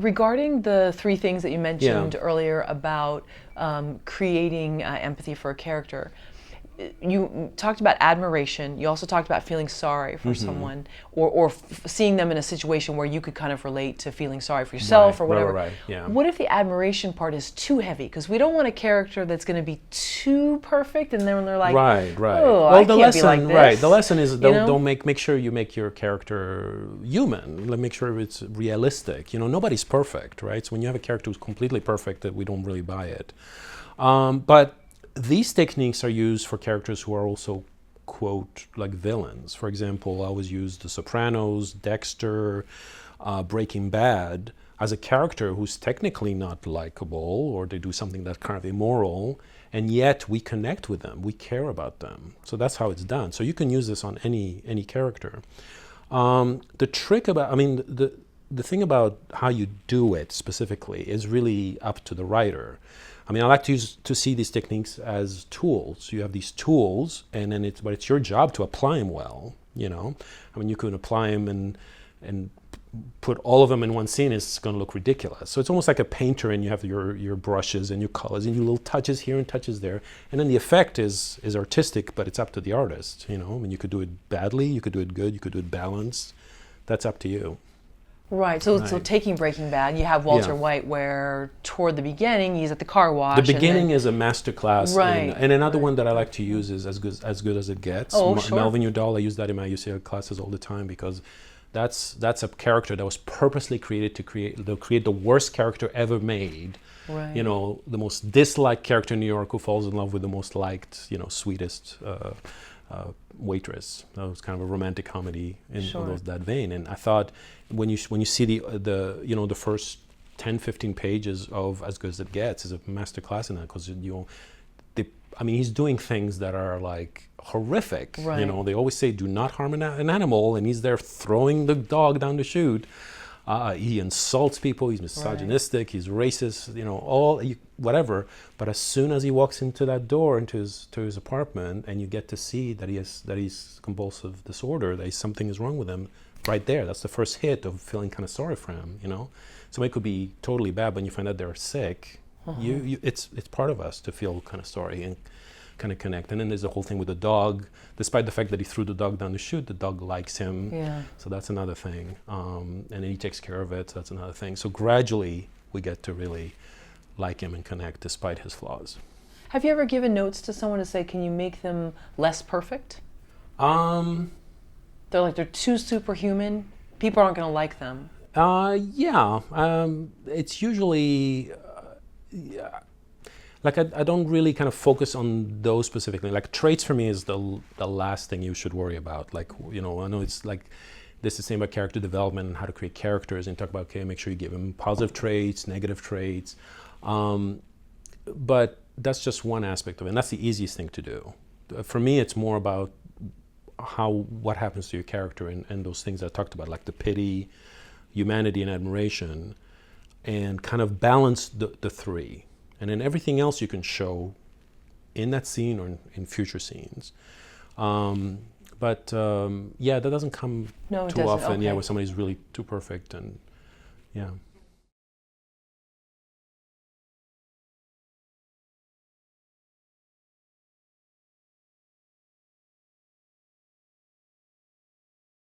Regarding the three things that you mentioned earlier about creating empathy for a character, you talked about admiration. You also talked about feeling sorry for someone, or seeing them in a situation where you could kind of relate to feeling sorry for yourself or whatever. Right, yeah. What if the admiration part is too heavy? Because we don't want a character that's going to be too perfect, and then they're like, right. Oh, Well, I the can't lesson, be like this. right? The lesson is You know? don't make sure you make your character human. Make sure it's realistic. Nobody's perfect, right? So when you have a character who's completely perfect, that we don't really buy it. But these techniques are used for characters who are also, quote, like villains. For example, I always use The Sopranos, Dexter, Breaking Bad as a character who's technically not likable, or they do something that's kind of immoral, and yet we connect with them, we care about them. So that's how it's done. So you can use this on any character. The trick about, the thing about how you do it specifically is really up to the writer. I like to see these techniques as tools. You have these tools, and then but it's your job to apply them well. You can apply them and put all of them in one scene. It's going to look ridiculous. So it's almost like a painter, and you have your brushes and your colors and your little touches here and touches there, and then the effect is artistic, but it's up to the artist. You could do it badly, you could do it good, you could do it balanced. That's up to you. Right. So taking Breaking Bad, you have Walter White, where toward the beginning he's at the car wash. The beginning is a master class. Right. And another one that I like to use is As Good as It Gets. Oh, sure. Melvin Udall, I use that in my UCL classes all the time, because that's a character that was purposely created to create the worst character ever made. Right. The most disliked character in New York who falls in love with the most liked, sweetest waitress. That was kind of a romantic comedy in that vein. And I thought, when you see the first 10-15 pages of As Good as It Gets is a masterclass in that, because he's doing things that are like horrific. Right. They always say do not harm an animal, and he's there throwing the dog down the chute. He insults people, he's misogynistic, he's racist, whatever. But as soon as he walks into that door, into his apartment, and you get to see that he's compulsive disorder, that something is wrong with him, right there, that's the first hit of feeling kind of sorry for him. Somebody could be totally bad, but when you find out they're sick, it's part of us to feel kind of sorry and kind of connect. And then there's the whole thing with the dog. Despite the fact that he threw the dog down the chute, the dog likes him. Yeah. So that's another thing. And then he takes care of it, so that's another thing. So gradually we get to really like him and connect despite his flaws. Have you ever given notes to someone to say, can you make them less perfect? They're too superhuman. People aren't going to like them. It's usually... I don't really kind of focus on those specifically. Like traits for me is the last thing you should worry about. I know it's like this is the same about character development and how to create characters, and talk about, okay, make sure you give them positive traits, negative traits. But that's just one aspect of it, and that's the easiest thing to do. For me, it's more about what happens to your character and those things I talked about, like the pity, humanity, and admiration, and kind of balance the three. And then everything else you can show in that scene or in future scenes. That doesn't come too often. Okay. Yeah, where somebody's really too perfect, and yeah.